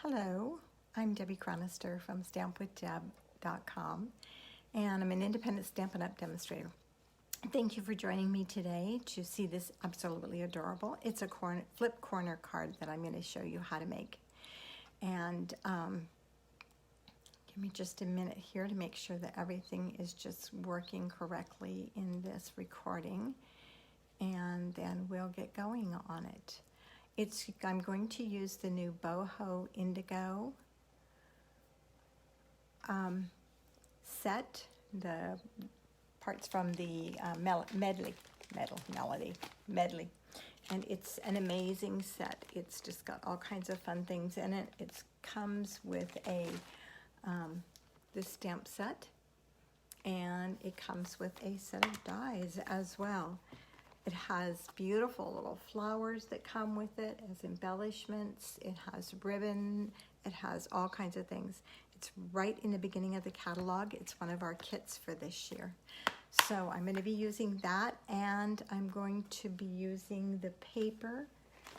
Hello, I'm Debbie Chronister from stampwithdeb.com, and I'm an independent Stampin' Up! Demonstrator. Thank you for joining me today to see this absolutely adorable. It's a flip corner card that I'm going to show you how to make. And give me just a minute here to make sure that everything is just working correctly in this recording, and then we'll get going on it. I'm going to use the new Boho Indigo set, the parts from the Medley, and it's an amazing set. It's just got all kinds of fun things in it. It comes with a this stamp set, and it comes with a set of dies as well. It has beautiful little flowers that come with it as embellishments. It has ribbon. It has all kinds of things. It's right in the beginning of the catalog. It's one of our kits for this year. So I'm going to be using that, and I'm going to be using the paper,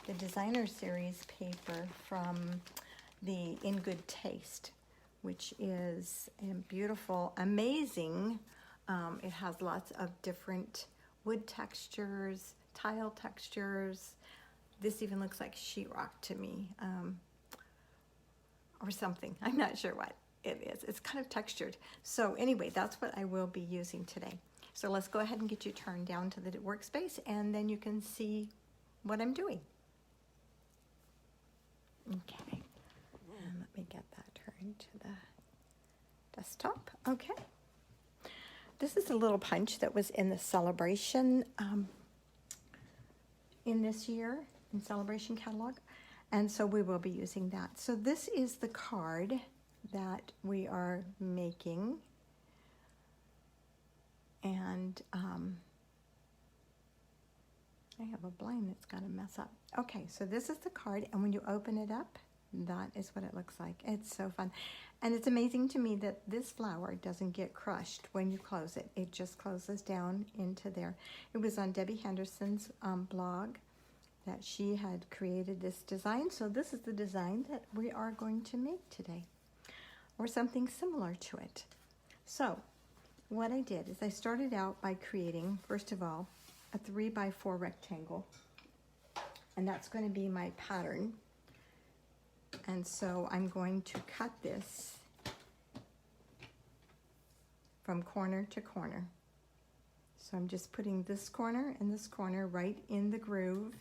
the designer series paper from the In Good Taste, which is beautiful, amazing. It has lots of different wood textures, tile textures. This even looks like sheetrock to me, or something. I'm not sure what it is. It's kind of textured. So anyway, that's what I will be using today. So let's go ahead and get you turned down to the workspace, and then you can see what I'm doing. Okay, and let me get that turned to the desktop. Okay. This is a little punch that was in the celebration in this year, in celebration catalog, and so we will be using that. So this is the card that we are making, and I have a blind that's got to mess up. Okay, so this is the card, and when you open it up, that is what it looks like. It's so fun. And it's amazing to me that this flower doesn't get crushed when you close it. It just closes down into there. It was on Debbie Henderson's blog that she had created this design. So this is the design that we are going to make today, or something similar to it. So what I did is I started out by creating, first of all, a 3x4 rectangle. And that's going to be my pattern. And so I'm going to cut this from corner to corner. So I'm just putting this corner and this corner right in the groove,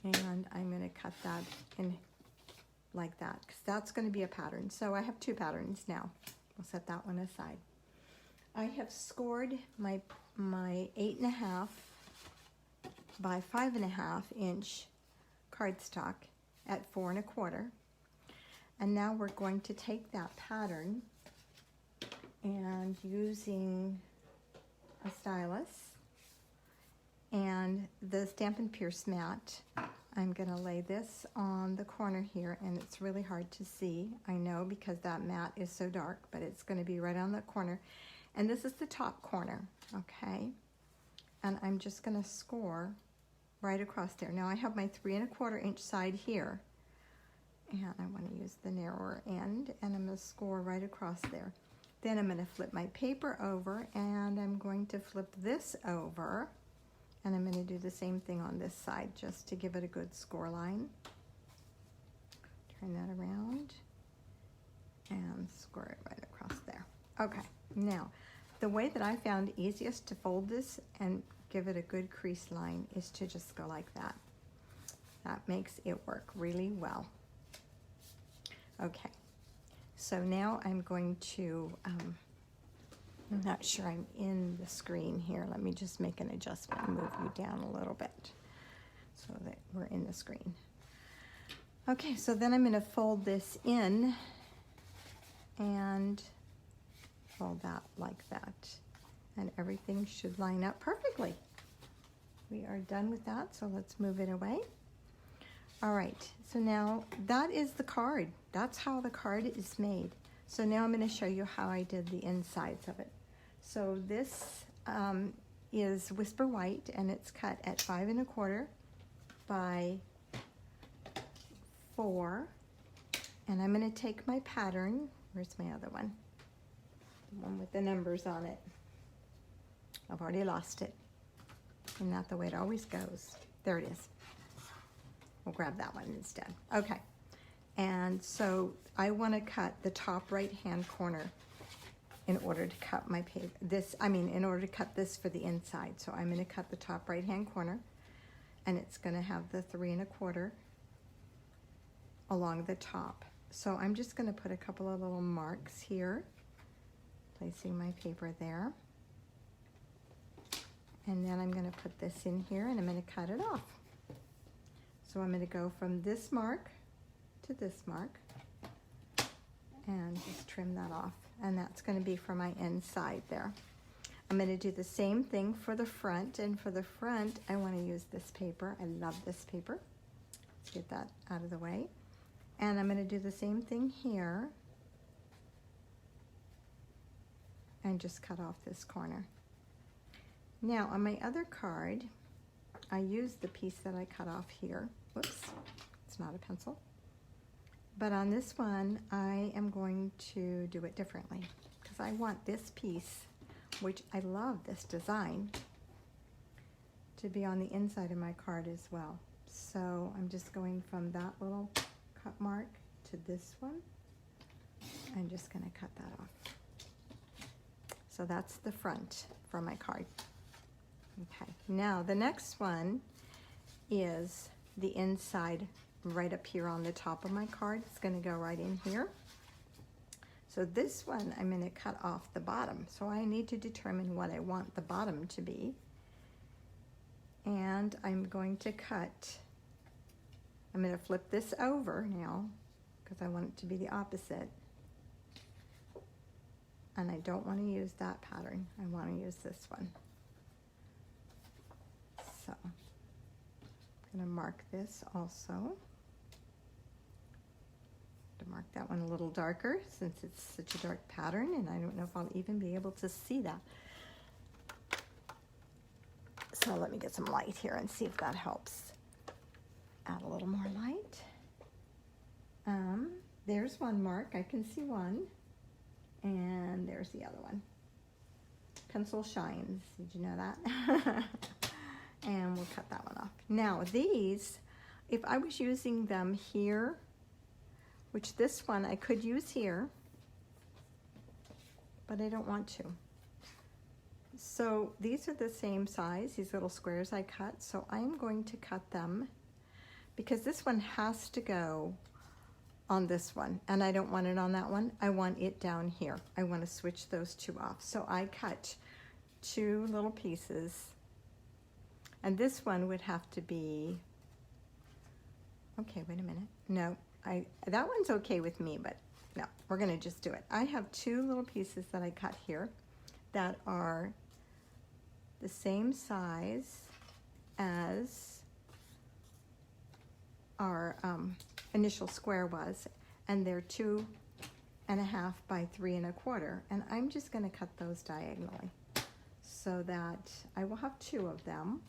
and I'm going to cut that in like that, because that's going to be a pattern. So I have two patterns now. We'll set that one aside. I have scored my 8.5 by 5.5 inch cardstock at 4 1/4. And now we're going to take that pattern, and using a stylus and the Stampin' Pierce mat, I'm going to lay this on the corner here, and it's really hard to see, I know, because that mat is so dark, but it's going to be right on the corner. And this is the top corner, okay? And I'm just going to score right across there. Now I have my 3 1/4 inch side here, and I want to use the narrower end, and I'm going to score right across there. Then I'm going to flip my paper over, and I'm going to flip this over, and I'm going to do the same thing on this side just to give it a good score line. Turn that around and score it right across there. Okay, now the way that I found easiest to fold this and give it a good crease line is to just go like that. That makes it work really well. Okay, so now I'm going to, I'm not sure I'm in the screen here. Let me just make an adjustment and move you down a little bit so that we're in the screen. Okay, so then I'm going to fold this in and fold that like that. And everything should line up perfectly. We are done with that, so let's move it away. All right, so now that is the card. That's how the card is made. So now I'm going to show you how I did the insides of it. So this is Whisper White, and it's cut at 5 1/4 by 4, And I'm going to take my pattern. Where's my other one? The one with the numbers on it. I've already lost it. Isn't that the way it always goes? There it is. We'll grab that one instead. Okay. And so I want to cut the top right-hand corner in order to cut my paper. In order to cut this for the inside. So I'm going to cut the top right-hand corner, and it's going to have the 3 1/4 along the top. So I'm just going to put a couple of little marks here, placing my paper there. And then I'm going to put this in here, and I'm going to cut it off. So I'm going to go from this mark to this mark and just trim that off. And that's going to be for my inside there. I'm going to do the same thing for the front. And for the front, I want to use this paper. I love this paper. Let's get that out of the way. And I'm going to do the same thing here and just cut off this corner. Now on my other card, I used the piece that I cut off here. Whoops, it's not a pencil. But on this one, I am going to do it differently because I want this piece, which I love this design, to be on the inside of my card as well. So I'm just going from that little cut mark to this one. I'm just going to cut that off. So that's the front for my card. Okay, now the next one is the inside right up here on the top of my card. It's going to go right in here. So this one I'm going to cut off the bottom. So I need to determine what I want the bottom to be. And I'm going to I'm going to flip this over now because I want it to be the opposite. And I don't want to use that pattern. I want to use this one. So I'm going to mark this also. To mark that one a little darker since it's such a dark pattern, and I don't know if I'll even be able to see that. So let me get some light here and see if that helps. Add a little more light. There's one mark, I can see one, and there's the other one. Pencil shines, did you know that? And we'll cut that one off. Now these, if I was using them here, which this one I could use here, but I don't want to. So these are the same size, these little squares I cut, so I'm going to cut them because this one has to go on this one, and I don't want it on that one. I want it down here. I want to switch those two off. So I cut 2 little pieces, and this one would have to be, okay, wait a minute. No, that one's okay with me, but no, we're going to just do it. I have 2 little pieces that I cut here that are the same size as our initial square was, and they're 2 1/2 by 3 1/4, and I'm just going to cut those diagonally so that I will have 2 of them,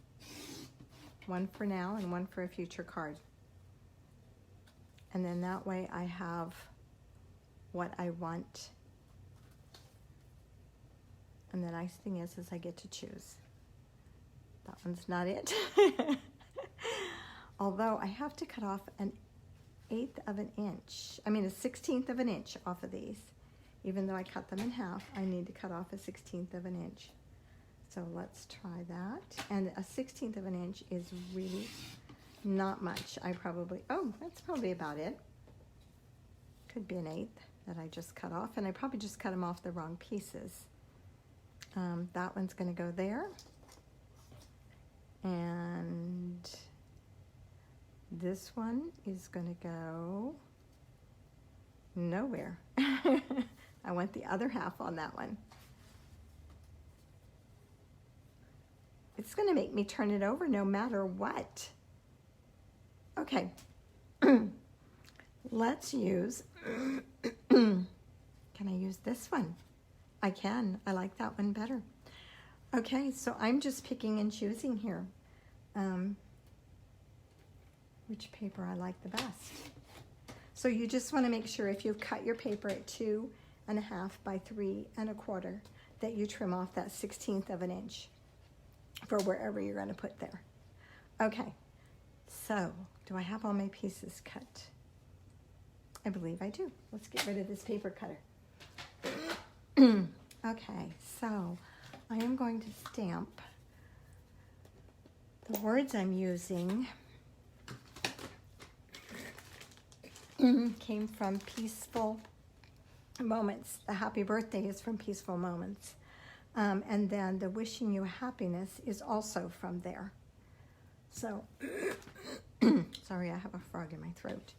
one for now and one for a future card. And then that way I have what I want. And the nice thing is I get to choose. That one's not it. Although I have to cut off an 1/8 of an inch. I mean a 1/16 of an inch off of these. Even though I cut them in half, I need to cut off a 1/16 of an inch. So let's try that. And a 1/16 of an inch is really not much. That's probably about it. Could be an 1/8 that I just cut off, and I probably just cut them off the wrong pieces. That one's going to go there, and this one is going to go nowhere. I want the other half on that one. It's going to make me turn it over no matter what. Okay, let's use, can I use this one? I can, I like that one better. Okay, so I'm just picking and choosing here which paper I like the best. So you just want to make sure if you've cut your paper at 2.5 by 3.25 that you trim off that 1/16 of an inch for wherever you're going to put there. Okay, so do I have all my pieces cut? I believe I do. Let's get rid of this paper cutter. Okay, so I am going to stamp. The words I'm using came from Peaceful Moments. The happy birthday is from Peaceful Moments. And then the wishing you happiness is also from there. So, sorry, I have a frog in my throat.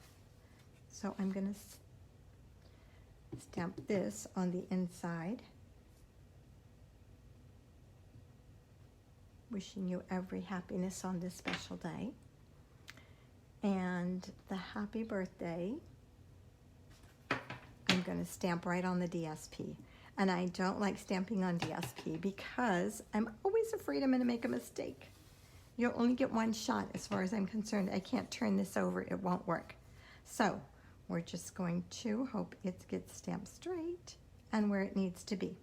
So I'm going to stamp this on the inside. Wishing you every happiness on this special day. And the happy birthday, I'm going to stamp right on the DSP. And I don't like stamping on DSP because I'm always afraid I'm going to make a mistake. You'll only get one shot as far as I'm concerned. I can't turn this over. It won't work. So we're just going to hope it gets stamped straight and where it needs to be.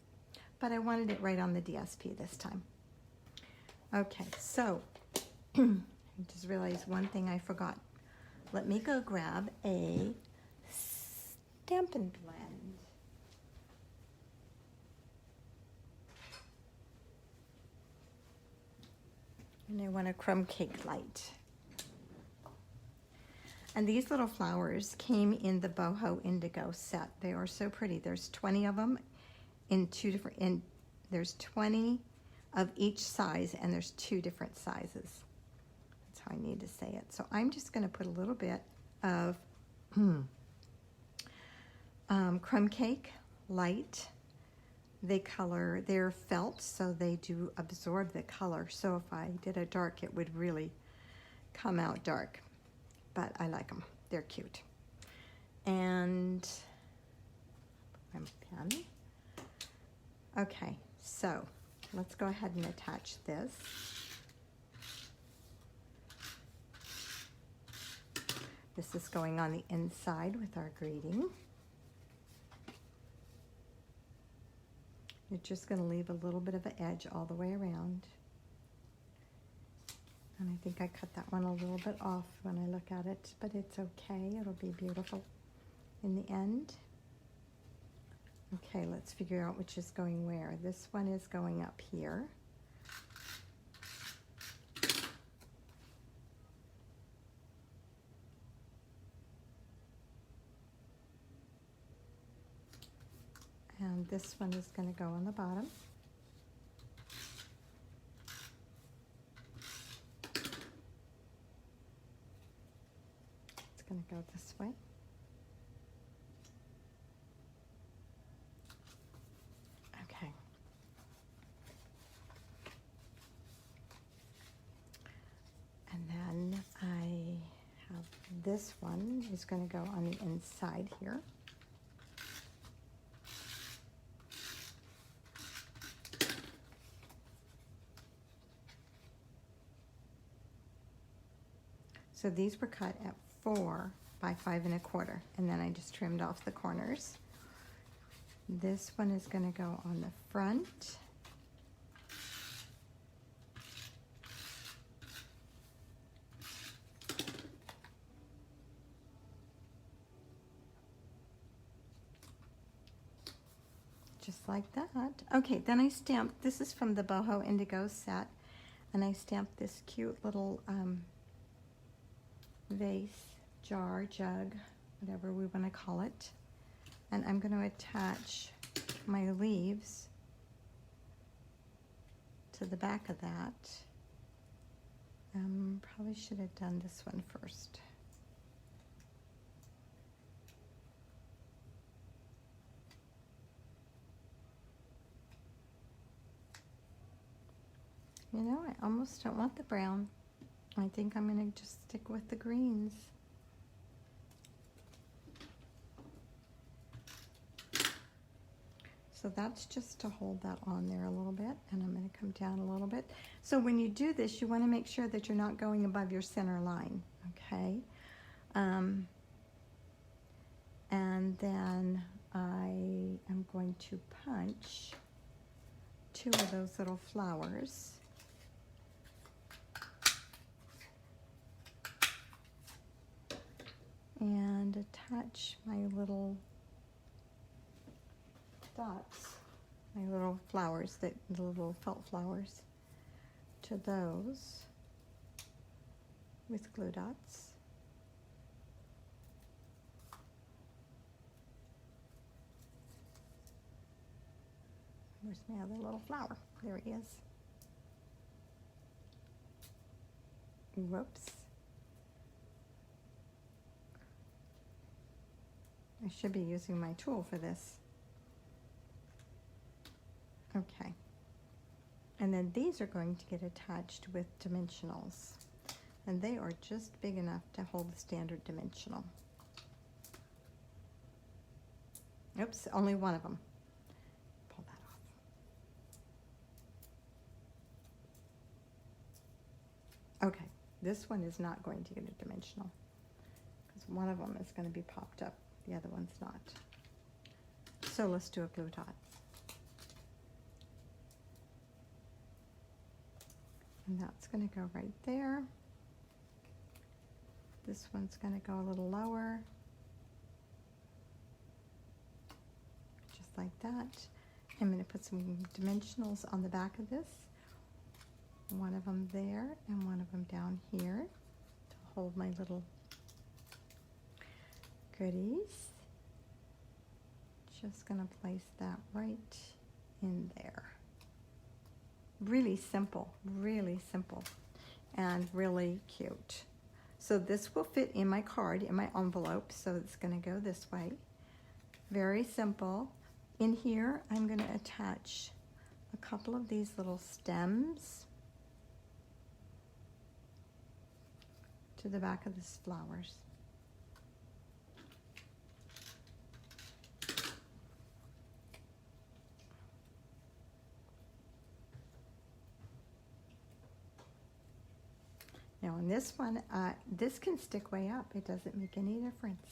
But I wanted it right on the DSP this time. Okay, so I just realized one thing I forgot. Let me go grab a Stampin' Blend. And I want a crumb cake light. And these little flowers came in the Boho Indigo set. They are so pretty. There's 20 of them in there's 20 of each size, and there's 2 different sizes. That's how I need to say it. So I'm just going to put a little bit of crumb cake light. They're felt, so they do absorb the color. So if I did a dark, it would really come out dark. But I like them. They're cute. And my pen. Okay, so let's go ahead and attach this. This is going on the inside with our greeting. You're just going to leave a little bit of an edge all the way around. And I think I cut that one a little bit off when I look at it, but it's okay. It'll be beautiful in the end. Okay, let's figure out which is going where. This one is going up here. And this one is going to go on the bottom. It's going to go this way. Okay. And then I have this one is going to go on the inside here. So these were cut at 4 by 5 1/4, and then I just trimmed off the corners. This one is going to go on the front. Just like that. Okay, then I stamped, this is from the Boho Indigo set, and I stamped this cute little vase, jar, jug, whatever we want to call it. And I'm going to attach my leaves to the back of that. Probably should have done this one first. You know, I almost don't want the brown. I think I'm going to just stick with the greens. So that's just to hold that on there a little bit, and I'm going to come down a little bit. So when you do this, you want to make sure that you're not going above your center line, okay? And then I am going to punch 2 of those little flowers. And attach my little dots, my little flowers, the little felt flowers, to those with glue dots. Where's my other little flower? There he is. Whoops. I should be using my tool for this. Okay. And then these are going to get attached with dimensionals. And they are just big enough to hold the standard dimensional. Oops, only one of them. Pull that off. Okay, this one is not going to get a dimensional because one of them is going to be popped up. The other one's not. So let's do a glue dot. And that's going to go right there. This one's going to go a little lower. Just like that. I'm going to put some dimensionals on the back of this. One of them there and one of them down here to hold my little goodies. Just going to place that right in there. Really simple, and really cute. So this will fit in my card, in my envelope, so it's going to go this way. Very simple. In here, I'm going to attach a couple of these little stems to the back of these flowers. Now on this one, this can stick way up. It doesn't make any difference.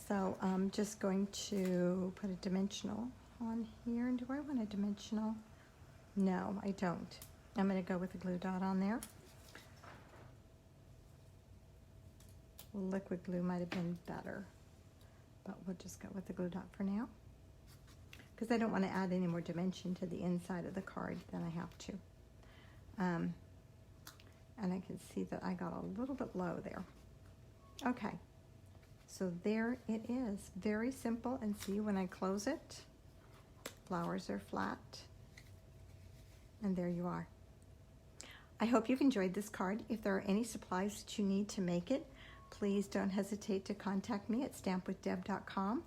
So I'm just going to put a dimensional on here. And do I want a dimensional? No, I don't. I'm going to go with a glue dot on there. Liquid glue might have been better, but we'll just go with the glue dot for now because I don't want to add any more dimension to the inside of the card than I have to. And I can see that I got a little bit low there. Okay, so there it is. Very simple, and see when I close it, flowers are flat, and there you are. I hope you've enjoyed this card. If there are any supplies that you need to make it, please don't hesitate to contact me at stampwithdeb.com.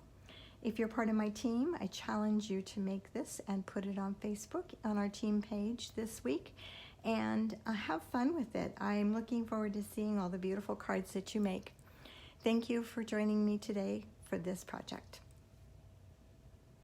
If you're part of my team, I challenge you to make this and put it on Facebook on our team page this week. And have fun with it. I'm looking forward to seeing all the beautiful cards that you make. Thank you for joining me today for this project.